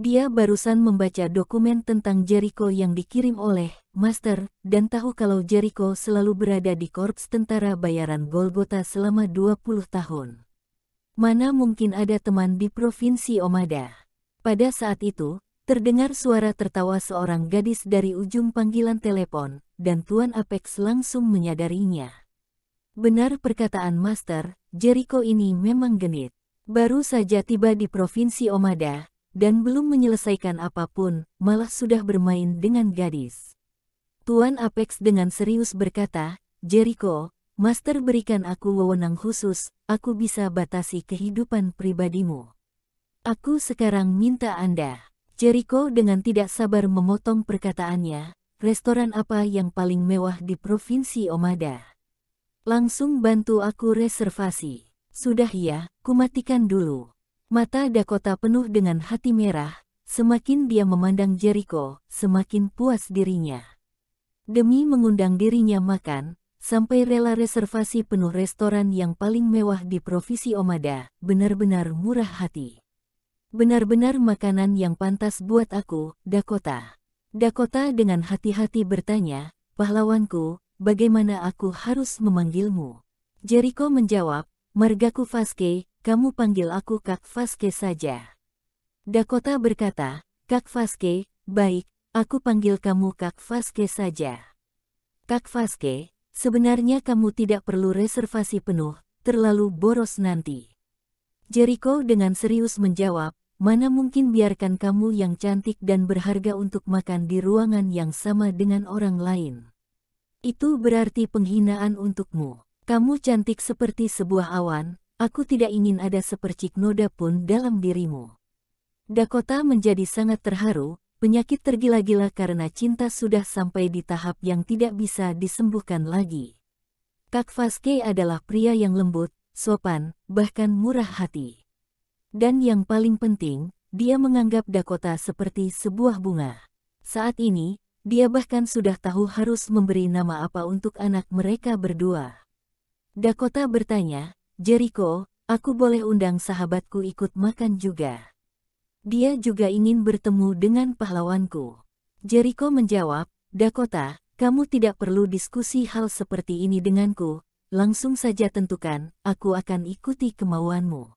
Dia barusan membaca dokumen tentang Jericho yang dikirim oleh Master, dan tahu kalau Jericho selalu berada di korps tentara bayaran Golgotha selama 20 tahun. Mana mungkin ada teman di Provinsi Omada. Pada saat itu, terdengar suara tertawa seorang gadis dari ujung panggilan telepon, dan Tuan Apex langsung menyadarinya. Benar perkataan Master, Jericho ini memang genit. Baru saja tiba di Provinsi Omada, dan belum menyelesaikan apapun, malah sudah bermain dengan gadis. Tuan Apex dengan serius berkata, Jericho, Master berikan aku wewenang khusus, aku bisa batasi kehidupan pribadimu. Aku sekarang minta Anda. Jericho dengan tidak sabar memotong perkataannya, restoran apa yang paling mewah di Provinsi Omada? Langsung bantu aku reservasi. Sudah ya, kumatikan dulu. Mata Dakota penuh dengan hati merah, semakin dia memandang Jericho, semakin puas dirinya. Demi mengundang dirinya makan, sampai rela reservasi penuh restoran yang paling mewah di Provinsi Omada, benar-benar murah hati. Benar-benar makanan yang pantas buat aku, Dakota. Dakota dengan hati-hati bertanya, pahlawanku, bagaimana aku harus memanggilmu? Jericho menjawab, Margaku Vasquez, kamu panggil aku Kak Vasquez saja. Dakota berkata, Kak Vasquez, baik, aku panggil kamu Kak Vasquez saja. Kak Vasquez, sebenarnya kamu tidak perlu reservasi penuh, terlalu boros nanti. Jericho dengan serius menjawab, mana mungkin biarkan kamu yang cantik dan berharga untuk makan di ruangan yang sama dengan orang lain. Itu berarti penghinaan untukmu. Kamu cantik seperti sebuah awan, aku tidak ingin ada sepercik noda pun dalam dirimu. Dakota menjadi sangat terharu, penyakit tergila-gila karena cinta sudah sampai di tahap yang tidak bisa disembuhkan lagi. Kak Vasquez adalah pria yang lembut, sopan, bahkan murah hati. Dan yang paling penting, dia menganggap Dakota seperti sebuah bunga. Saat ini, dia bahkan sudah tahu harus memberi nama apa untuk anak mereka berdua. Dakota bertanya, Jericho, aku boleh undang sahabatku ikut makan juga. Dia juga ingin bertemu dengan pahlawanku. Jericho menjawab, Dakota, kamu tidak perlu diskusi hal seperti ini denganku, langsung saja tentukan, aku akan ikuti kemauanmu.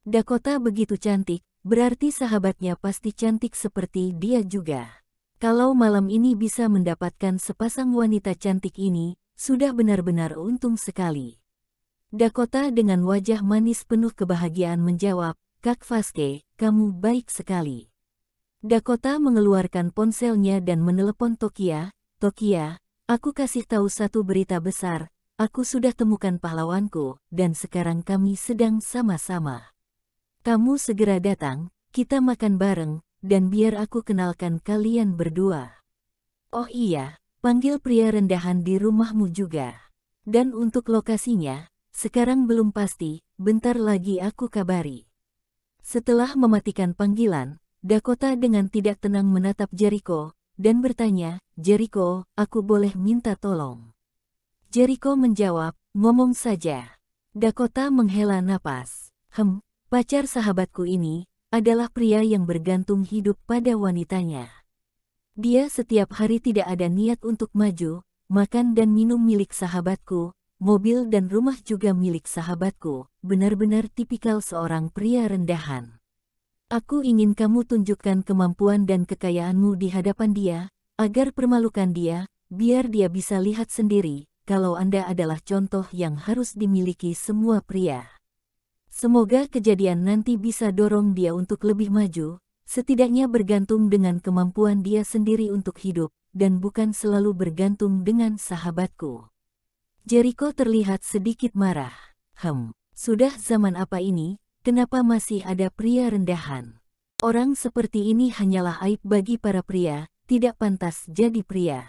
Dakota begitu cantik, berarti sahabatnya pasti cantik seperti dia juga. Kalau malam ini bisa mendapatkan sepasang wanita cantik ini, sudah benar-benar untung sekali. Dakota dengan wajah manis penuh kebahagiaan menjawab, Kak Vasquez, kamu baik sekali. Dakota mengeluarkan ponselnya dan menelepon Tokia, Tokia, aku kasih tahu satu berita besar, aku sudah temukan pahlawanku, dan sekarang kami sedang sama-sama. Kamu segera datang, kita makan bareng, dan biar aku kenalkan kalian berdua. Oh iya, panggil pria rendahan di rumahmu juga. Dan untuk lokasinya, sekarang belum pasti, bentar lagi aku kabari. Setelah mematikan panggilan, Dakota dengan tidak tenang menatap Jericho, dan bertanya, Jericho, aku boleh minta tolong? Jericho menjawab, ngomong saja. Dakota menghela napas. Pacar sahabatku ini adalah pria yang bergantung hidup pada wanitanya. Dia setiap hari tidak ada niat untuk maju, makan dan minum milik sahabatku, mobil dan rumah juga milik sahabatku, benar-benar tipikal seorang pria rendahan. Aku ingin kamu tunjukkan kemampuan dan kekayaanmu di hadapan dia, agar permalukan dia, biar dia bisa lihat sendiri, kalau Anda adalah contoh yang harus dimiliki semua pria. Semoga kejadian nanti bisa dorong dia untuk lebih maju, setidaknya bergantung dengan kemampuan dia sendiri untuk hidup, dan bukan selalu bergantung dengan sahabatku. Jericho terlihat sedikit marah. Sudah zaman apa ini, kenapa masih ada pria rendahan? Orang seperti ini hanyalah aib bagi para pria, tidak pantas jadi pria.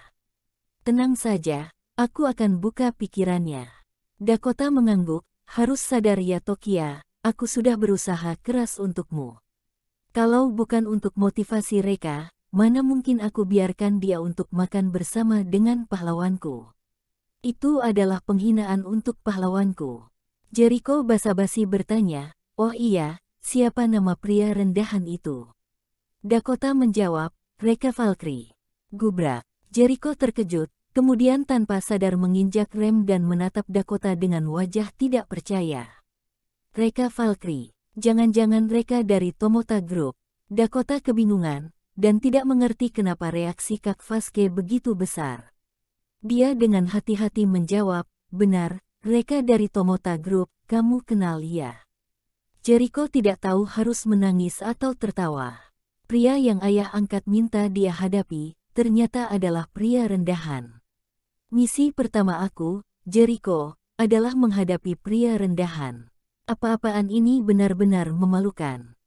Tenang saja, aku akan buka pikirannya. Dakota mengangguk, harus sadar ya Tokia, aku sudah berusaha keras untukmu. Kalau bukan untuk motivasi Reka, mana mungkin aku biarkan dia untuk makan bersama dengan pahlawanku. Itu adalah penghinaan untuk pahlawanku. Jericho basa-basi bertanya, oh iya, siapa nama pria rendahan itu? Dakota menjawab, Reka Valkyrie. Gubrak. Jericho terkejut, kemudian tanpa sadar menginjak rem dan menatap Dakota dengan wajah tidak percaya. Reka Valkyrie. Jangan-jangan Reka dari Tomota Group. Dakota kebingungan, dan tidak mengerti kenapa reaksi Kak Vasque begitu besar. Dia dengan hati-hati menjawab, benar, Reka dari Tomota Group, kamu kenal ya. Jericho tidak tahu harus menangis atau tertawa. Pria yang ayah angkat minta dia hadapi, ternyata adalah pria rendahan. Misi pertama aku, Jericho, adalah menghadapi pria rendahan. Apa-apaan ini benar-benar memalukan.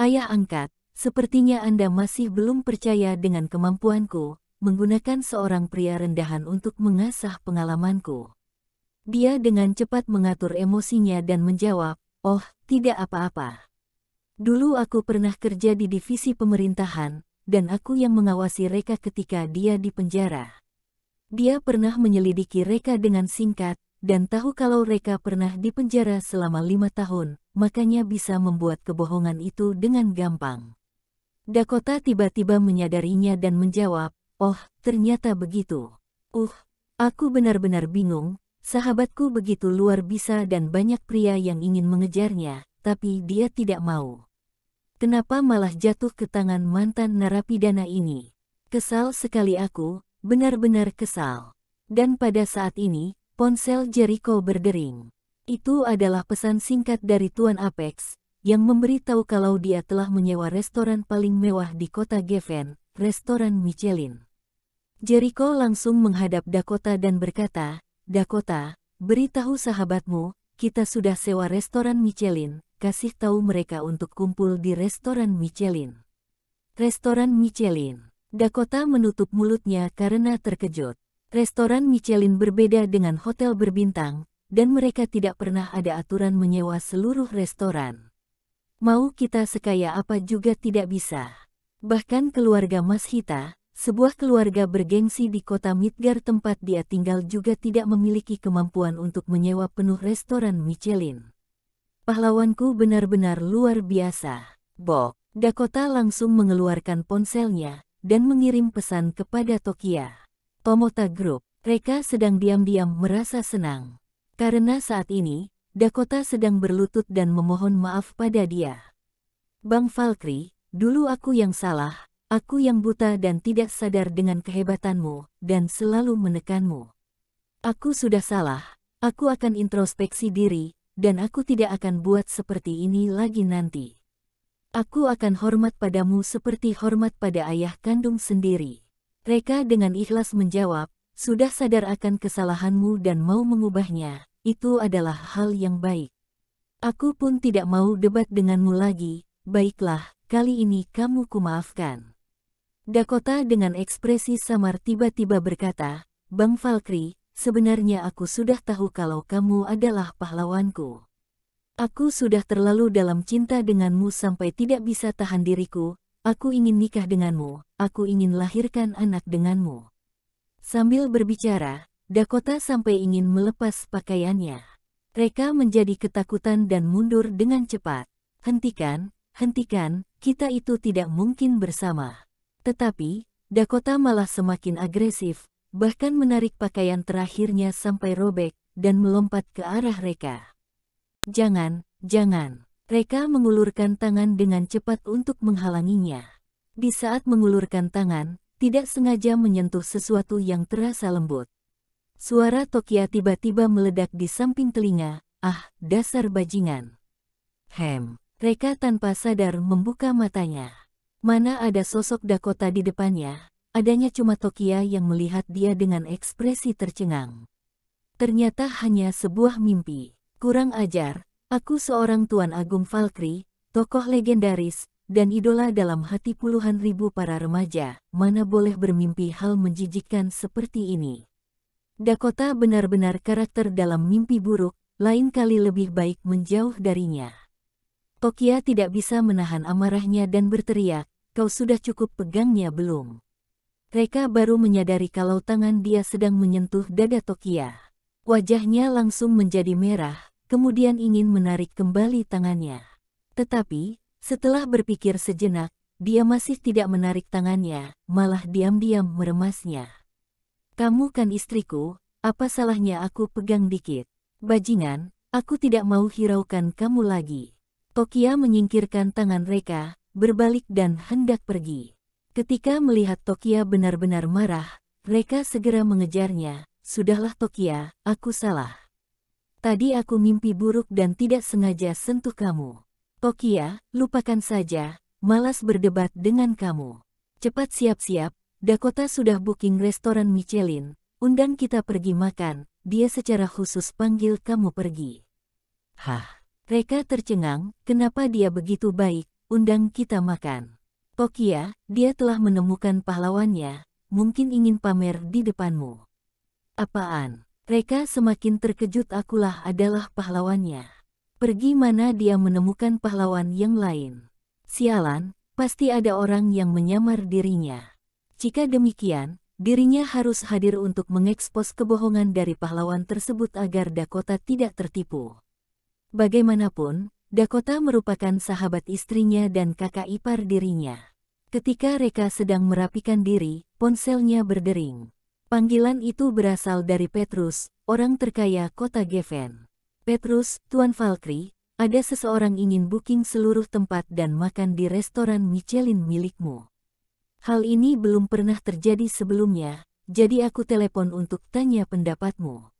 Ayah angkat, sepertinya Anda masih belum percaya dengan kemampuanku, menggunakan seorang pria rendahan untuk mengasah pengalamanku. Dia dengan cepat mengatur emosinya dan menjawab, oh, tidak apa-apa. Dulu aku pernah kerja di divisi pemerintahan, dan aku yang mengawasi Reka ketika dia di penjara. Dia pernah menyelidiki Reka dengan singkat, dan tahu kalau Reka pernah di penjara selama 5 tahun, makanya bisa membuat kebohongan itu dengan gampang. Dakota tiba-tiba menyadarinya dan menjawab, oh, ternyata begitu. Aku benar-benar bingung, sahabatku begitu luar biasa dan banyak pria yang ingin mengejarnya, tapi dia tidak mau. Kenapa malah jatuh ke tangan mantan narapidana ini? Kesal sekali aku, benar-benar kesal. Dan pada saat ini, ponsel Jericho berdering. Itu adalah pesan singkat dari Tuan Apex, yang memberitahu kalau dia telah menyewa restoran paling mewah di kota Geffen, restoran Michelin. Jericho langsung menghadap Dakota dan berkata, Dakota, beritahu sahabatmu, kita sudah sewa restoran Michelin, kasih tahu mereka untuk kumpul di restoran Michelin. Restoran Michelin. Dakota menutup mulutnya karena terkejut. Restoran Michelin berbeda dengan hotel berbintang, dan mereka tidak pernah ada aturan menyewa seluruh restoran. Mau kita sekaya apa juga tidak bisa. Bahkan keluarga Mas Hita, sebuah keluarga bergengsi di kota Midgard tempat dia tinggal juga tidak memiliki kemampuan untuk menyewa penuh restoran Michelin. Pahlawanku benar-benar luar biasa. Bok. Dakota langsung mengeluarkan ponselnya, dan mengirim pesan kepada Tokia. Tomota Group. Reka sedang diam-diam merasa senang. Karena saat ini, Dakota sedang berlutut dan memohon maaf pada dia. Bang Valkyrie, dulu aku yang salah, aku yang buta dan tidak sadar dengan kehebatanmu, dan selalu menekanmu. Aku sudah salah, aku akan introspeksi diri, dan aku tidak akan buat seperti ini lagi nanti. Aku akan hormat padamu seperti hormat pada ayah kandung sendiri. Reka dengan ikhlas menjawab, sudah sadar akan kesalahanmu dan mau mengubahnya, itu adalah hal yang baik. Aku pun tidak mau debat denganmu lagi, baiklah, kali ini kamu kumaafkan. Dakota dengan ekspresi samar tiba-tiba berkata, Bang Valkyrie, sebenarnya aku sudah tahu kalau kamu adalah pahlawanku. Aku sudah terlalu dalam cinta denganmu sampai tidak bisa tahan diriku. Aku ingin nikah denganmu, aku ingin lahirkan anak denganmu. Sambil berbicara, Dakota sampai ingin melepas pakaiannya. Reka menjadi ketakutan dan mundur dengan cepat. Hentikan, kita itu tidak mungkin bersama. Tetapi, Dakota malah semakin agresif, bahkan menarik pakaian terakhirnya sampai robek, dan melompat ke arah Reka. Jangan. Reka mengulurkan tangan dengan cepat untuk menghalanginya. Di saat mengulurkan tangan, tidak sengaja menyentuh sesuatu yang terasa lembut. Suara Tokia tiba-tiba meledak di samping telinga, dasar bajingan. Reka tanpa sadar membuka matanya. Mana ada sosok Dakota di depannya, adanya cuma Tokia yang melihat dia dengan ekspresi tercengang. Ternyata hanya sebuah mimpi. Kurang ajar. Aku seorang Tuan Agung Valkyrie, tokoh legendaris, dan idola dalam hati puluhan ribu para remaja, mana boleh bermimpi hal menjijikkan seperti ini. Dakota benar-benar karakter dalam mimpi buruk, lain kali lebih baik menjauh darinya. Tokia tidak bisa menahan amarahnya dan berteriak, kau sudah cukup pegangnya belum? Reka baru menyadari kalau tangan dia sedang menyentuh dada Tokia. Wajahnya langsung menjadi merah. Kemudian ingin menarik kembali tangannya. Tetapi, setelah berpikir sejenak, dia masih tidak menarik tangannya, malah diam-diam meremasnya. Kamu kan istriku, apa salahnya aku pegang dikit? Bajingan, aku tidak mau hiraukan kamu lagi. Tokia menyingkirkan tangan Reka, berbalik dan hendak pergi. Ketika melihat Tokia benar-benar marah, Reka segera mengejarnya. Sudahlah Tokia, aku salah. Tadi aku mimpi buruk dan tidak sengaja sentuh kamu. Tokia, lupakan saja, malas berdebat dengan kamu. Cepat siap-siap, Dakota sudah booking restoran Michelin, undang kita pergi makan, dia secara khusus panggil kamu pergi. Hah? Reka tercengang, kenapa dia begitu baik, undang kita makan. Tokia, dia telah menemukan pahlawannya, mungkin ingin pamer di depanmu. Apaan? Reka semakin terkejut, akulah adalah pahlawannya. Pergi mana dia menemukan pahlawan yang lain? Sialan, pasti ada orang yang menyamar dirinya. Jika demikian, dirinya harus hadir untuk mengekspos kebohongan dari pahlawan tersebut agar Dakota tidak tertipu. Bagaimanapun, Dakota merupakan sahabat istrinya dan kakak ipar dirinya. Ketika Reka sedang merapikan diri, ponselnya berdering. Panggilan itu berasal dari Petrus, orang terkaya kota Geffen. Petrus, Tuan Valkyrie, ada seseorang ingin booking seluruh tempat dan makan di restoran Michelin milikmu. Hal ini belum pernah terjadi sebelumnya, jadi aku telepon untuk tanya pendapatmu.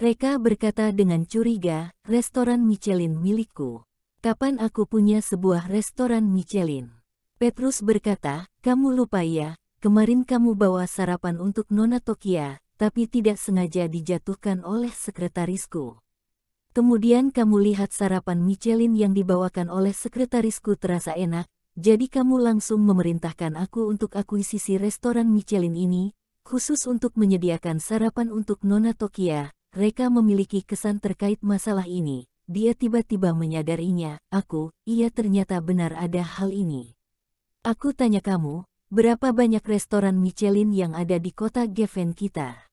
Reka berkata dengan curiga, restoran Michelin milikku. Kapan aku punya sebuah restoran Michelin? Petrus berkata, kamu lupa ya. Kemarin kamu bawa sarapan untuk Nona Tokia, tapi tidak sengaja dijatuhkan oleh sekretarisku. Kemudian kamu lihat sarapan Michelin yang dibawakan oleh sekretarisku terasa enak, jadi kamu langsung memerintahkan aku untuk akuisisi restoran Michelin ini, khusus untuk menyediakan sarapan untuk Nona Tokia. Reka memiliki kesan terkait masalah ini, dia tiba-tiba menyadarinya, iya ternyata benar ada hal ini. Aku tanya kamu, berapa banyak restoran Michelin yang ada di kota Geffen kita?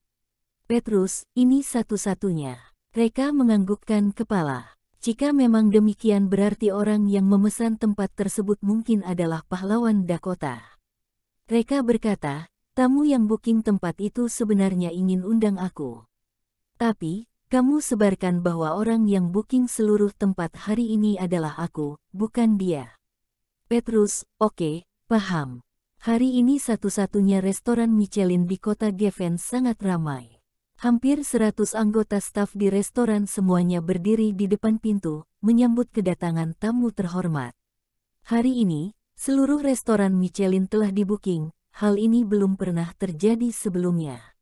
Petrus, ini satu-satunya. Reka menganggukkan kepala. Jika memang demikian berarti orang yang memesan tempat tersebut mungkin adalah pahlawan Dakota. Reka berkata, tamu yang booking tempat itu sebenarnya ingin undang aku. Tapi, kamu sebarkan bahwa orang yang booking seluruh tempat hari ini adalah aku, bukan dia. Petrus, oke, paham. Hari ini satu-satunya restoran Michelin di kota Geffen sangat ramai. Hampir 100 anggota staf di restoran semuanya berdiri di depan pintu, menyambut kedatangan tamu terhormat. Hari ini, seluruh restoran Michelin telah dibuking, hal ini belum pernah terjadi sebelumnya.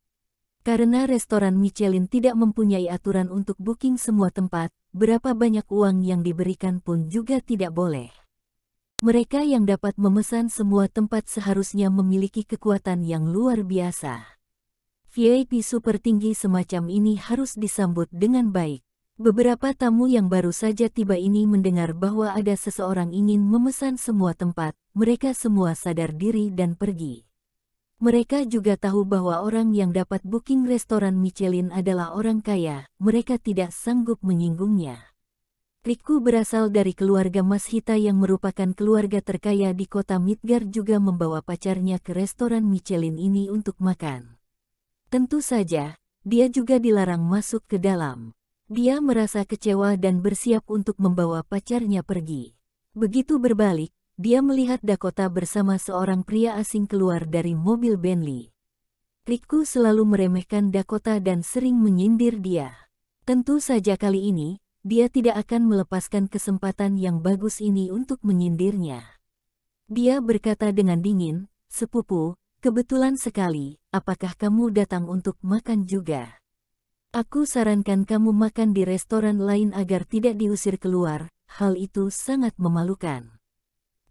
Karena restoran Michelin tidak mempunyai aturan untuk booking semua tempat, berapa banyak uang yang diberikan pun juga tidak boleh. Mereka yang dapat memesan semua tempat seharusnya memiliki kekuatan yang luar biasa. VIP super tinggi semacam ini harus disambut dengan baik. Beberapa tamu yang baru saja tiba ini mendengar bahwa ada seseorang ingin memesan semua tempat, mereka semua sadar diri dan pergi. Mereka juga tahu bahwa orang yang dapat booking restoran Michelin adalah orang kaya, mereka tidak sanggup menyinggungnya. Riku berasal dari keluarga Mashita yang merupakan keluarga terkaya di kota Midgard juga membawa pacarnya ke restoran Michelin ini untuk makan. Tentu saja, dia juga dilarang masuk ke dalam. Dia merasa kecewa dan bersiap untuk membawa pacarnya pergi. Begitu berbalik, dia melihat Dakota bersama seorang pria asing keluar dari mobil Bentley. Riku selalu meremehkan Dakota dan sering menyindir dia. Tentu saja kali ini, dia tidak akan melepaskan kesempatan yang bagus ini untuk menyindirnya. Dia berkata dengan dingin, "Sepupu, kebetulan sekali, apakah kamu datang untuk makan juga? Aku sarankan kamu makan di restoran lain agar tidak diusir keluar, hal itu sangat memalukan."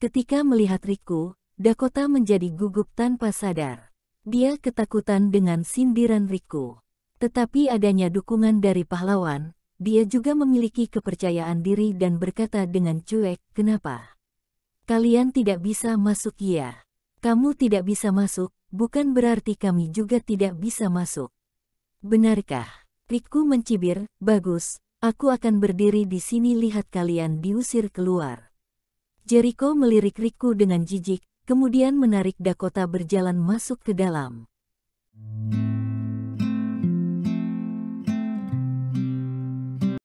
Ketika melihat Riku, Dakota menjadi gugup tanpa sadar. Dia ketakutan dengan sindiran Riku. Tetapi adanya dukungan dari pahlawan, dia juga memiliki kepercayaan diri dan berkata dengan cuek, "Kenapa? Kalian tidak bisa masuk?" "Ya, kamu tidak bisa masuk, bukan berarti kami juga tidak bisa masuk." "Benarkah?" Riku mencibir, "Bagus, aku akan berdiri di sini lihat kalian diusir keluar." Jericho melirik Riku dengan jijik, kemudian menarik Dakota berjalan masuk ke dalam.